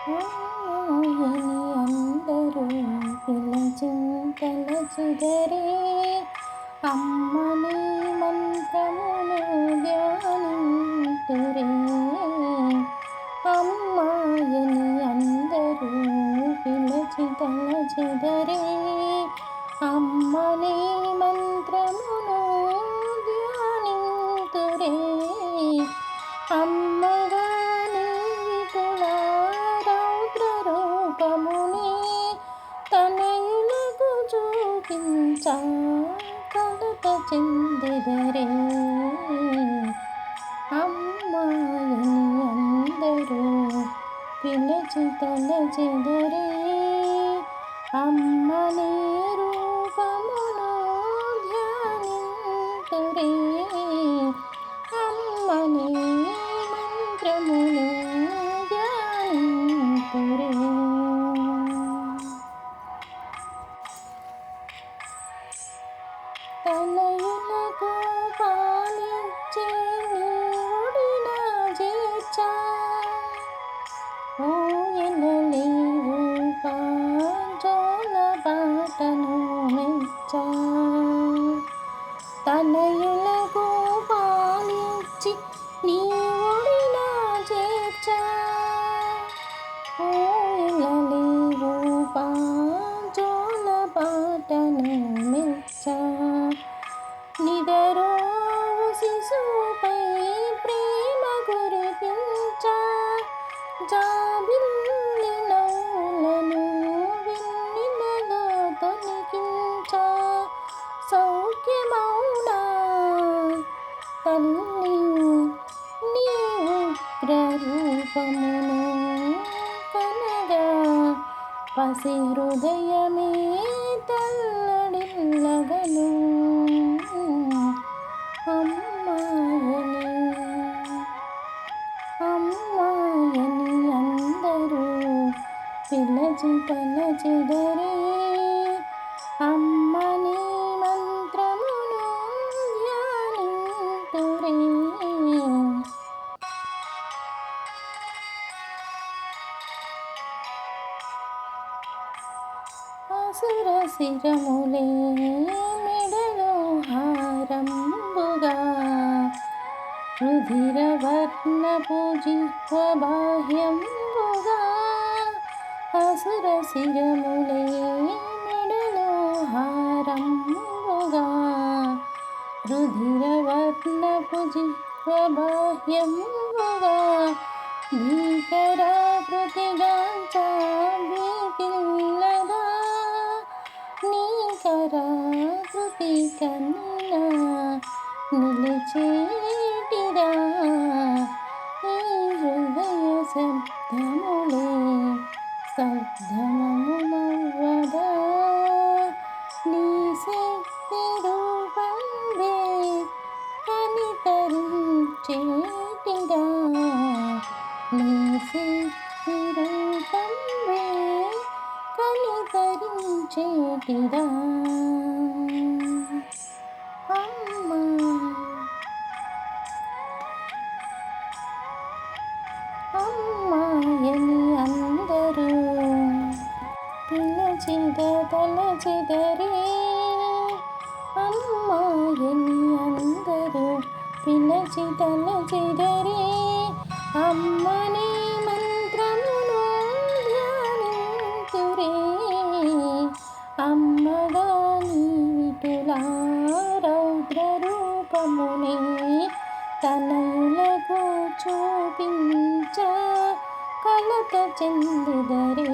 అమ్మాయని అందరూ తలచిదరే అమ్మని మంత్రమును ధ్యానింతురే. అమ్మాయని అందరూ తలచిదరే అమ్మని మంత్రమును ధ్యానింతురే. అమ్మగా నీవిటులా రౌద్ర రూపముని తనయులకు చూపించా కలత చెందెదరే. అమ్మాయని అందరూ తలచెదరే అమ్మని రూపమును ధ్యానింతురే. అమ్మని మంత్రమును ధ్యానింతురే. తనయులకు పాలిచ్చే నీవుడిన చేర్చా ఊయలలేవు పాంజోల పాటను మెచ్చా. తనయులకు పాలిచ్చి నీవుడిన చేర్చా ఊయలలేవు పాంజోల పాటను మెచ్చా. నిదరోవు శిశువుపై ప్రేమ కురిపించా జాబిల్లి నవ్వులను వెన్నెలలో తొలగించా. సౌఖ్యమౌనా తల్లి నీ ఉగ్ర రూపమును కనగా పసి హృదయమే తల్లడిల్లగను. అమ్మాయని అందరూ తలచెదరే అమ్మని మంత్రమును ధ్యానింతురే. అసుర శిరములే మెడలో హారంబుగా రుధిరవర్ణపు జిహ్వ బాహ్యంబుగా. అసుర శిరములే మెడలో హారంబుగా రుధిరవర్ణపు జిహ్వ బాహ్యంబుగా. భీకరాకృతిగాంచా భీతిల్లదా నీకరాకృతి కన్నా నిలిచేటిదా. ఈ హృదయ శబ్దములే సద్ధమముమవ్వదా. నీ శక్తి రూపంబే కనికరించేటిదా. నీ శక్తి రూపంబే కనికరించేటిదా. అమ్మాయని అందరూ తలచెదరే అమ్మాయని అందరూ తలచెదరే అమ్మని మంత్రమును ధ్యానింతురే. అమ్మగా నీవిటులా రౌద్ర రూపముని తనయులకు చూపించా కలత చెందెదరే.